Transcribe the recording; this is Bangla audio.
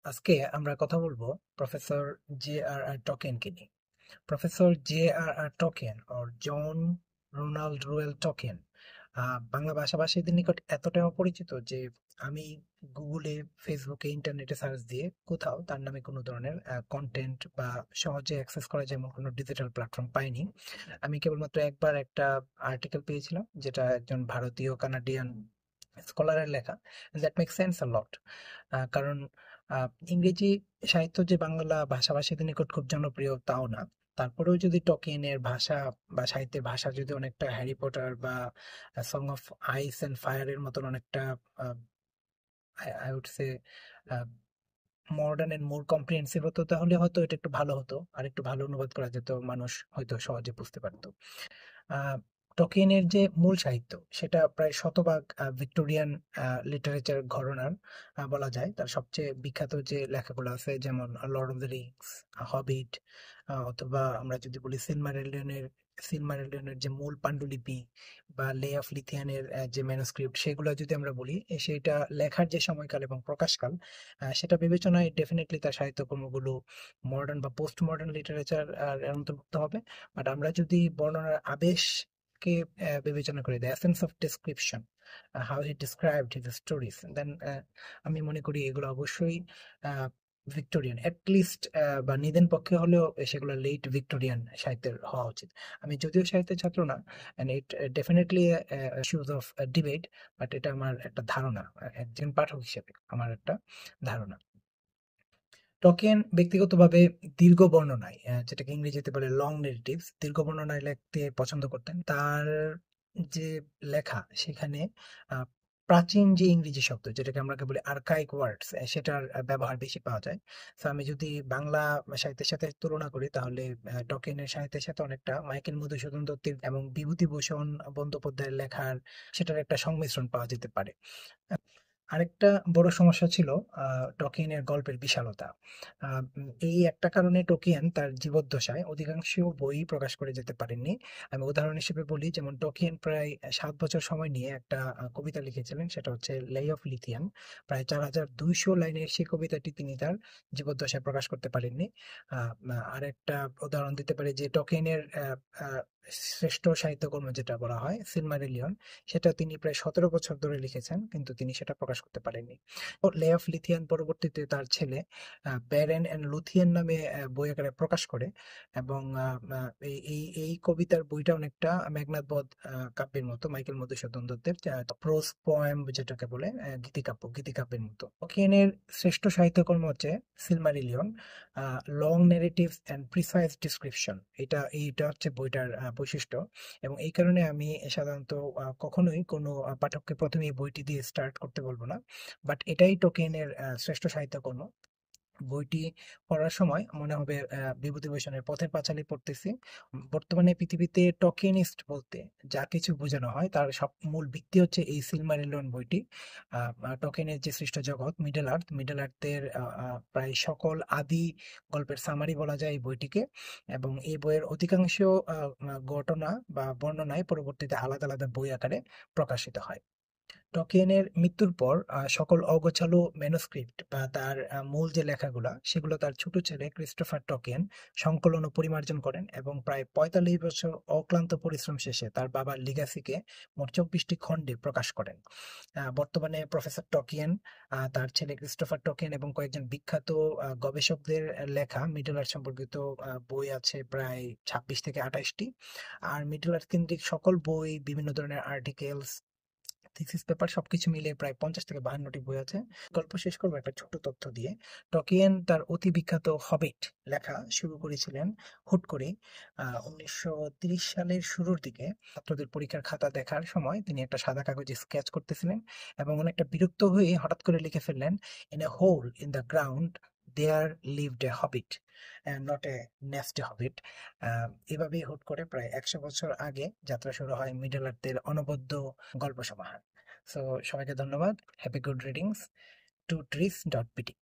আজকে আমরা কথা বলবো প্রফেসর জে আর আর টকেনকে নিয়ে। প্রফেসর জে আর আর টকেন ওর জন রোনাল্ড রুয়েল টকেন বাংলা ভাষাভাষীদের নিকট এতটা অপরিচিত যে আমি গুগলে, ফেসবুকে, ইন্টারনেটে সার্চ দিয়ে কোথাও তার নামে কোনো ধরনের কন্টেন্ট বা সহজে অ্যাক্সেস করা যায় এমন কোনো ডিজিটাল প্ল্যাটফর্ম পাইনি। আমি কেবলমাত্র একবার একটা আর্টিকেল পেয়েছিলাম, যেটা একজন ভারতীয় কানাডিয়ান স্কলারের লেখা। দ্যাট মেক সেন্স আ লট। কারণ ইংরেজি সাহিত্য যে বাংলা ভাষাভাষীদের নিকট খুব জনপ্রিয় তাও না। তারপরেও যদি টকিনের ভাষা বা সাহিত্যের ভাষা যদি অনেকটা হ্যারি পটার বা সং অফ আইস অ্যান্ড ফায়ারের মতন অনেকটা I would say modern and more comprehensive হতো, তাহলে হয়তো এটা একটু ভালো হতো, আর একটু ভালো অনুবাদ করা যেত, মানুষ হয়তো সহজে বুঝতে পারতো। আহ, টকিনের যে মূল সাহিত্য সেটা প্রায় শতভাগ ভিক্টোরিয়ান লিটারেচার ঘরানার বলা যায়। তার সবচেয়ে বিখ্যাত যে লেখাগুলো আছে, যেমন Lord of the Rings, Hobbit, অথবা আমরা যদি বলি সিলমারিলিয়নের যে মূল পাণ্ডুলিপি বা লে অফ লিথিয়ানের যে ম্যানুস্ক্রিপ্ট, সেগুলো যদি আমরা বলি, সেটা লেখার যে সময়কাল এবং প্রকাশকাল, সেটা বিবেচনায় ডেফিনেটলি তার সাহিত্যকর্মগুলো মডার্ন বা পোস্ট মডার্ন লিটারেচার অন্তর্ভুক্ত হবে। বাট আমরা যদি বর্ণনার আবেশকে বিবেচনা করি, the essence of description, how he described his stories, then আমি মনে করি এগুলো অবশ্যই ভিক্টোরিয়ান, অ্যাটলিস্ট বা নিদেন পক্ষে হলেও সেগুলো লেট ভিক্টোরিয়ান সাহিত্যের হওয়া উচিত। আমি যদিও সাহিত্যের ছাত্র না, and it definitely issues of debate, but এটা আমার একটা ধারণা, একজন পাঠক হিসেবে আমার একটা ধারণা। টকিয়ান ব্যক্তিগতভাবে দীর্ঘ বর্ণনায়, যেটাকে ইংরেজিতে বলে লং নেরেটিভস, দীর্ঘ বর্ণনায় লিখতে পছন্দ করতেন। তার যে লেখা সেখানে আহ, প্রাচীন যে ইংরেজি শব্দ, যেটাকে আমরা বলি আর্কাইক ওয়ার্ডস, সেটার ব্যবহার বেশি পাওয়া যায়। তো আমি যদি বাংলা সাহিত্যের সাথে তুলনা করি, তাহলে টকিয়ানের সাহিত্যের সাথে অনেকটা মাইকেল মধুসূদন দত্তের এবং বিভূতিভূষণ বন্দ্যোপাধ্যায়ের লেখার সেটার একটা সংমিশ্রণ পাওয়া যেতে পারে। আরেকটা বড় সমস্যা ছিল টকিনের গল্পের বিশালতা। এই একটা কারণে টোকিয়ান তার জীবদ্দশায় অধিকাংশ বই প্রকাশ করে যেতে পারেননি। আমি উদাহরণ হিসেবে বলি, যেমন টোকিয়ান প্রায় 7 বছর সময় নিয়ে একটা কবিতা লিখেছিলেন, সেটা হচ্ছে লে অফ লিথিয়ান। প্রায় 4200 লাইনের সেই কবিতাটি তিনি তার জীবদ্দশায় প্রকাশ করতে পারেননি। আর একটা উদাহরণ দিতে পারি যে টোকিয়ানের শ্রেষ্ঠ সাহিত্যকর্ম যেটা বলা হয় সিলমারিলিয়ন, সেটা তিনি প্রায় 17 বছর ধরে লিখেছেন, কিন্তু তিনি সেটা প্রকাশ করতে পারেননি। ও লে অফ লিথিয়ান পরবর্তীতে তার ছেলে ব্যারেন অ্যান্ড লুথিয়ান নামে বই আকারে প্রকাশ করে। এবং এই এই এই কবিতার বইটা অনেকটা মেঘনাদ বধ কাব্যের মতো, মাইকেল মধুসূদন দত্তের প্রোজ পোয়েম যেটাকে বলে, গীতিকাব্যের মতো। ওকিয়ানের শ্রেষ্ঠ সাহিত্যকর্ম হচ্ছে সিলমারিলিয়ন, লং নেরেটিভস অ্যান্ড প্রিসাইজ ডিসক্রিপশন। এইটা হচ্ছে বইটার বৈশিষ্ট্য। এবং এই কারণে আমি সাধারণত কখনোই কোনো পাঠককে প্রথমে এই বইটি দিয়ে স্টার্ট করতে বলবো না। বাট এটাই টোকেনের শ্রেষ্ঠ সাহিত্যকর্ম। বইটি পড়ার সময় মনে হবে বিভূতিভূষণের পথের পাঁচালী পড়তেছি। বর্তমানে পৃথিবীতে টকিনিস্ট বলতে যা কিছু বোঝানো হয়, তার সব মূল ভিত্তি হচ্ছে এই সিলমারিলিয়ন বইটি। টকিনের যে সৃষ্ট জগৎ, মিডল আর্থের প্রায় সকল আদি গল্পের সামারি বলা যায় এই বইটিকে। এবং এই বইয়ের অধিকাংশ ঘটনা বা বর্ণনায় পরবর্তীতে আলাদা আলাদা বই আকারে প্রকাশিত হয়। টকিয়েনের মৃত্যুর পর সকল অগোছালো ম্যানুস্ক্রিপ্ট বা তার মূল যে লেখাগুলা, সেগুলো তার ছোট ছেলে ক্রিস্টোফার টকিয়েন সংকলন ও পরিমার্জন করেন, এবং প্রায় 45 বছর অক্লান্ত পরিশ্রম শেষে তার বাবার লিগাসিকে মোট 24টি খণ্ডে প্রকাশ করেন। বর্তমানে প্রফেসর টকিয়েন, তার ছেলে ক্রিস্টোফার টকিয়েন এবং কয়েকজন বিখ্যাত গবেষকদের লেখা মিডল আর্থ সম্পর্কিত বই আছে প্রায় 26 থেকে 28টি। আর মিডল আর্থ কেন্দ্রিক সকল বই, বিভিন্ন ধরনের আর্টিকেলস, থিসিস পেপার সবকিছু মিলিয়ে প্রায় 50 থেকে 52টি বই আছে। গল্প শেষ করবো একটা ছোট তথ্য দিয়ে। টকিয়েন তার অতি বিখ্যাত হবিট লেখা শুরু করেছিলেন হুট করে 1930 সালের শুরুর দিকে। ছাত্রদের পরীক্ষার খাতা দেখার সময় তিনি একটা সাদা কাগজে স্কেচ করতেছিলেন, এবং অনেকটা বিরক্ত হয়ে হঠাৎ করে লিখে ফেললেন, in a hole in the ground there lived a hobbit, not a nest hobbit. এভাবেই হুট করে প্রায় 100 বছর আগে যাত্রা শুরু হয় মিডল আর্থের অনবদ্য গল্প সমাহার। সো সবাইকে ধন্যবাদ। Happy good readings to trees dot PT.